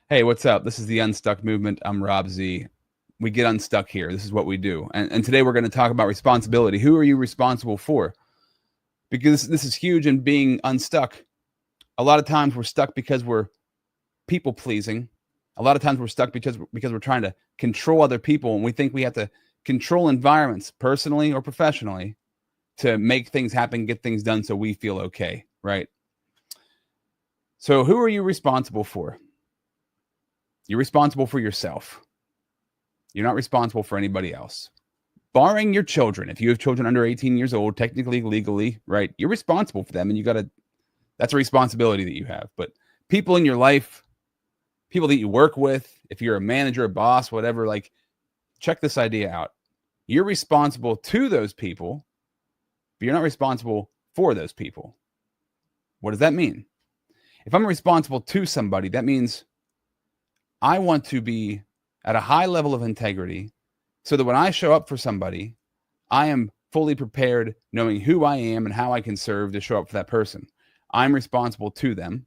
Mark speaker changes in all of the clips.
Speaker 1: Hey, what's up? This is the Unstuck Movement. I'm Rob Z. We get unstuck here. This is what we do. And today we're going to talk about responsibility. Who are you responsible for? Because this is huge in being unstuck. A lot of times we're stuck because we're people pleasing. A lot of times we're stuck because we're trying to control other people, and we think we have to control environments personally or professionally to make things happen, get things done so we feel okay, right? So who are you responsible for? You're responsible for yourself. You're not responsible for anybody else. Barring your children. If you have children under 18 years old, technically, legally, right, you're responsible for them, and that's a responsibility that you have. But people in your life, people that you work with, if you're a manager, a boss, whatever, like, check this idea out. You're responsible to those people, but you're not responsible for those people. What does that mean? If I'm responsible to somebody, that means I want to be at a high level of integrity so that when I show up for somebody, I am fully prepared, knowing who I am and how I can serve to show up for that person. I'm responsible to them.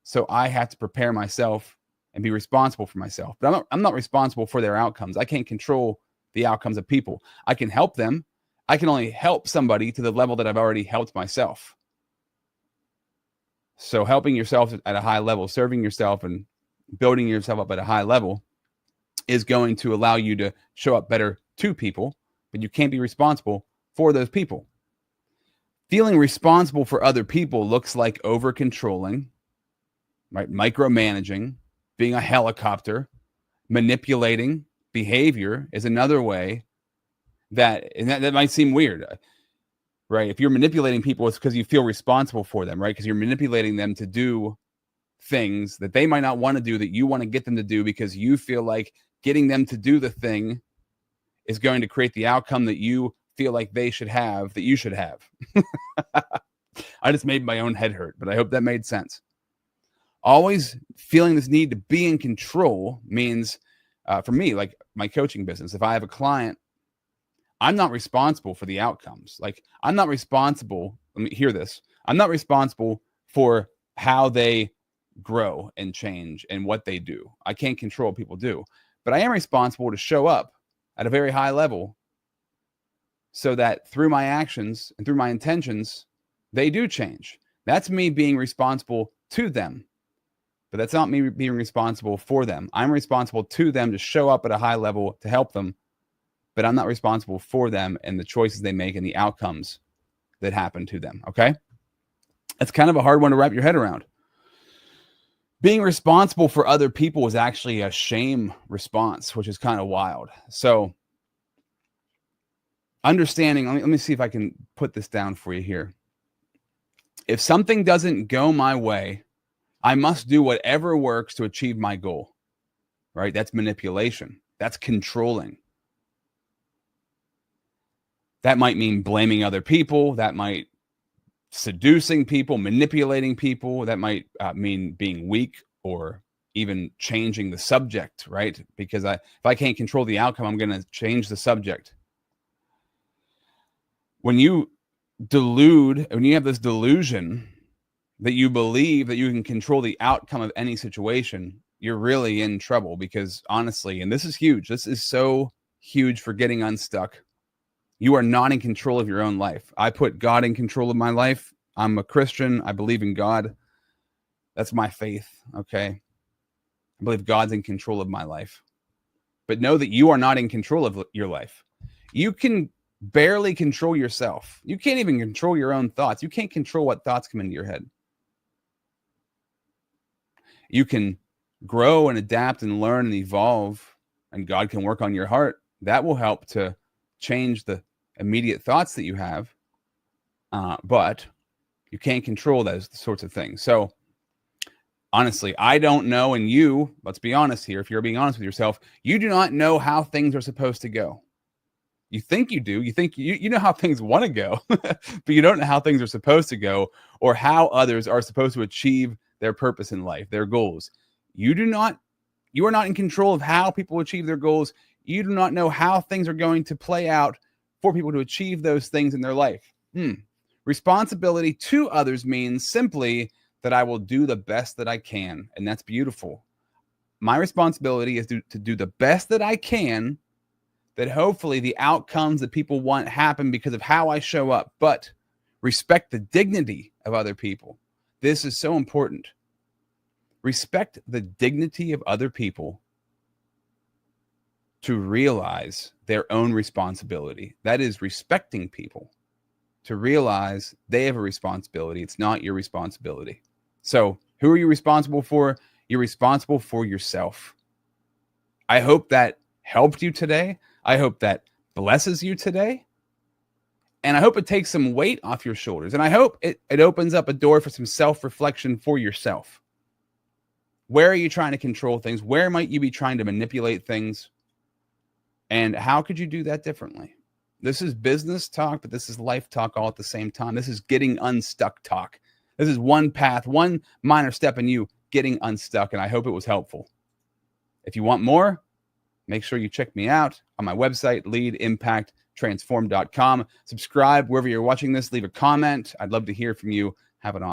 Speaker 1: So I have to prepare myself and be responsible for myself. But I'm not responsible for their outcomes. I can't control the outcomes of people. I can help them. I can only help somebody to the level that I've already helped myself. So helping yourself at a high level, serving yourself and building yourself up at a high level is going to allow you to show up better to people, but you can't be responsible for those people. Feeling responsible for other people looks like over controlling, right? Micromanaging, being a helicopter, manipulating behavior is another way that might seem weird, right? If you're manipulating people, it's because you feel responsible for them, right? Because you're manipulating them to do things that they might not want to do that you want to get them to do because you feel like getting them to do the thing is going to create the outcome that you feel like they should have, that you should have. I just made my own head hurt, but I hope that made sense. Always feeling this need to be in control means, for me, like my coaching business, if I have a client, I'm not responsible for the outcomes. Like, I'm not responsible. Let me hear this. I'm not responsible for how they grow and change and what they do. I can't control what people do, but I am responsible to show up at a very high level so that through my actions and through my intentions, they do change. That's me being responsible to them, but that's not me being responsible for them. I'm responsible to them to show up at a high level to help them, but I'm not responsible for them and the choices they make and the outcomes that happen to them. Okay. That's kind of a hard one to wrap your head around. Being responsible for other people is actually a shame response, which is kind of wild. So understanding, let me see if I can put this down for you here. If something doesn't go my way, I must do whatever works to achieve my goal, right? That's manipulation. That's controlling. That might mean blaming other people. That might seducing people, manipulating people. That might mean being weak or even changing the subject, right? Because if I can't control the outcome, I'm going to change the subject. When you have this delusion that you believe that you can control the outcome of any situation, you're really in trouble because honestly, and this is huge, this is so huge for getting unstuck. You are not in control of your own life. I put God in control of my life. I'm a Christian. I believe in God. That's my faith, okay? I believe God's in control of my life. But know that you are not in control of your life. You can barely control yourself. You can't even control your own thoughts. You can't control what thoughts come into your head. You can grow and adapt and learn and evolve, and God can work on your heart. That will help to change the immediate thoughts that you have, but you can't control those sorts of things. So honestly, I don't know, and let's be honest here, if you're being honest with yourself, you do not know how things are supposed to go. You think you do. You think you know how things want to go, but you don't know how things are supposed to go or how others are supposed to achieve their purpose in life, their goals. You are not in control of how people achieve their goals. You do not know how things are going to play out for people to achieve those things in their life. Responsibility to others means simply that I will do the best that I can. And that's beautiful. My responsibility is to do the best that I can, that hopefully the outcomes that people want happen because of how I show up, but respect the dignity of other people. This is so important. Respect the dignity of other people to realize their own responsibility. That is respecting people, to realize they have a responsibility. It's not your responsibility. So who are you responsible for? You're responsible for yourself. I hope that helped you today. I hope that blesses you today. And I hope it takes some weight off your shoulders. And I hope it opens up a door for some self-reflection for yourself. Where are you trying to control things? Where might you be trying to manipulate things? And how could you do that differently? This is business talk, but this is life talk all at the same time. This is getting unstuck talk. This is one path, one minor step in you getting unstuck. And I hope it was helpful. If you want more, make sure you check me out on my website, leadimpacttransform.com. Subscribe wherever you're watching this. Leave a comment. I'd love to hear from you. Have an awesome